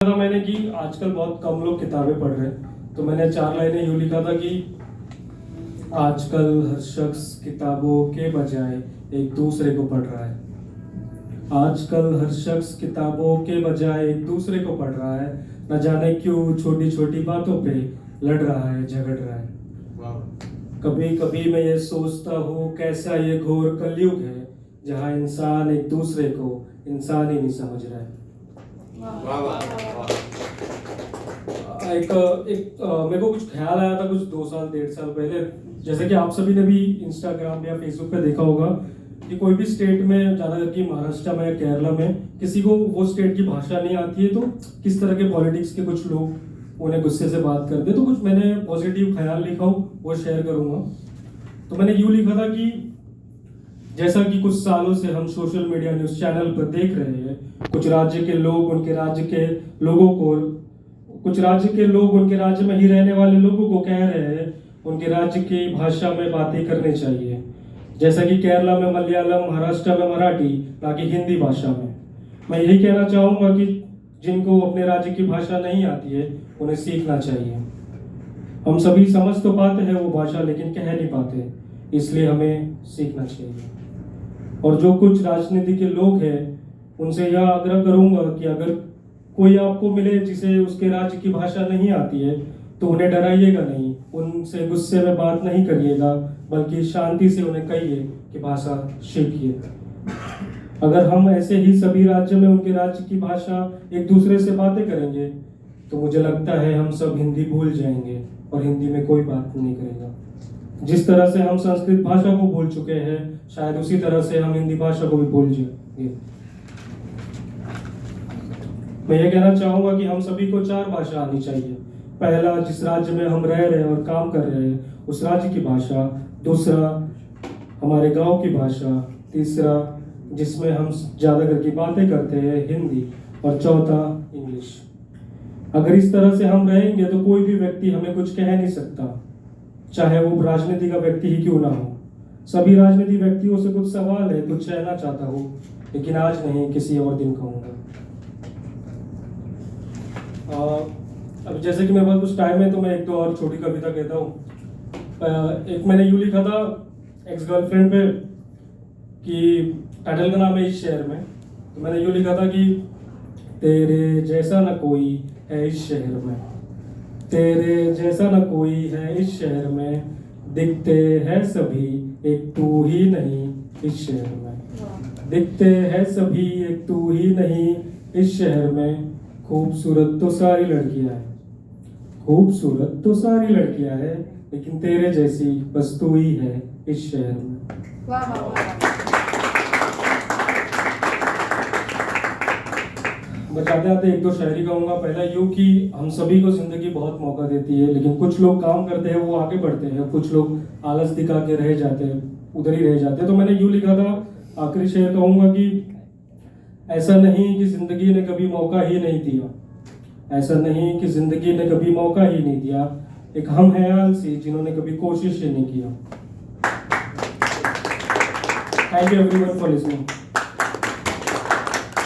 था मैंने कि आजकल बहुत कम लोग किताबें पढ़ रहे हैं, तो मैंने 4 लाइनें यूँ लिखा था कि आजकल हर शख्स किताबों के बजाय एक दूसरे को पढ़ रहा है। आजकल हर शख्स किताबों के बजाय एक दूसरे को पढ़ रहा है। न जाने क्यों छोटी छोटी बातों पे लड़ रहा है, झगड़ रहा है। कभी कभी मैं ये सोचता हूँ कैसा ये घोर कलयुग है, जहाँ इंसान एक दूसरे को इंसान ही नहीं समझ रहा है। एक मेरे को कुछ ख्याल आया था कुछ 2 साल 1.5 साल पहले, जैसे कि आप सभी ने भी इंस्टाग्राम या फेसबुक पे देखा होगा कि कोई भी स्टेट में, ज़्यादा करके महाराष्ट्र में या केरला में, किसी को वो स्टेट की भाषा नहीं आती है तो किस तरह के पॉलिटिक्स के कुछ लोग उन्हें गुस्से से बात करते हैं। तो कुछ मैंने पॉजिटिव ख्याल लिखा हो वो शेयर करूँगा। तो मैंने यूँ लिखा था कि जैसा कि कुछ सालों से हम सोशल मीडिया न्यूज़ चैनल पर देख रहे हैं, कुछ राज्य के लोग उनके राज्य के लोगों को, कुछ राज्य के लोग उनके राज्य में ही रहने वाले लोगों को कह रहे हैं उनके राज्य की भाषा में बातें करनी चाहिए, जैसा कि केरला में मलयालम, महाराष्ट्र में मराठी, ना कि हिंदी भाषा में। मैं यही कहना चाहूँगा कि जिनको अपने राज्य की भाषा नहीं आती है उन्हें सीखना चाहिए। हम सभी समझ तो पाते हैं वो भाषा, लेकिन कह नहीं पाते, इसलिए हमें सीखना चाहिए। और जो कुछ राजनीति के लोग हैं उनसे यह आग्रह करूंगा कि अगर कोई आपको मिले जिसे उसके राज्य की भाषा नहीं आती है तो उन्हें डराइएगा नहीं, उनसे गुस्से में बात नहीं करिएगा, बल्कि शांति से उन्हें कहिए कि भाषा सीखिए। अगर हम ऐसे ही सभी राज्य में उनके राज्य की भाषा एक दूसरे से बातें करेंगे तो मुझे लगता है हम सब हिंदी भूल जाएंगे और हिंदी में कोई बात नहीं करेगा। जिस तरह से हम संस्कृत भाषा को भूल चुके हैं, शायद उसी तरह से हम हिंदी भाषा को भी भूल जाएंगे। मैं ये कहना चाहूंगा कि हम सभी को 4 भाषा आनी चाहिए। पहला, जिस राज्य में हम रह रहे हैं और काम कर रहे हैं उस राज्य की भाषा। दूसरा, हमारे गांव की भाषा। तीसरा, जिसमें हम ज़्यादा करके बातें करते हैं, हिंदी। और चौथा, इंग्लिश। अगर इस तरह से हम रहेंगे तो कोई भी व्यक्ति हमें कुछ कह नहीं सकता, चाहे वो राजनीति का व्यक्ति ही क्यों ना हो। सभी राजनीति व्यक्तियों से कुछ सवाल है, कुछ कहना चाहता हूँ, लेकिन आज नहीं, किसी और दिन कहूँगा। अब जैसे कि मेरे पास कुछ टाइम है तो मैं 1-2 और छोटी कविता कहता हूँ। एक मैंने यूँ लिखा था एक्स गर्लफ्रेंड पे कि टाइटल का नाम है इस शहर में। तो मैंने यूँ लिखा था कि तेरे जैसा न कोई है इस शहर में, तेरे जैसा न कोई है इस शहर में, दिखते हैं सभी एक तू ही नहीं इस शहर में, दिखते हैं सभी एक तू ही नहीं इस शहर में। खूबसूरत तो सारी लड़कियां हैं, खूबसूरत तो सारी लड़कियां हैं, लेकिन तेरे जैसी बस तू ही है इस शहर में। वाह वाह वाह। बचाते आते 1-2 शायरी कहूँगा। पहला यूँ कि हम सभी को जिंदगी बहुत मौका देती है, लेकिन कुछ लोग काम करते हैं, वो आगे बढ़ते हैं, कुछ लोग आलस दिखा के रह जाते हैं, उधर ही रह जाते हैं। तो मैंने यूँ लिखा था, आखिरी शेर कहूँगा कि ऐसा नहीं कि जिंदगी ने कभी मौका ही नहीं दिया, ऐसा नहीं कि जिंदगी ने कभी मौका ही नहीं दिया, एक हम हैं आलसी जिन्होंने कभी कोशिश ही नहीं किया। Thank you everyone for listening.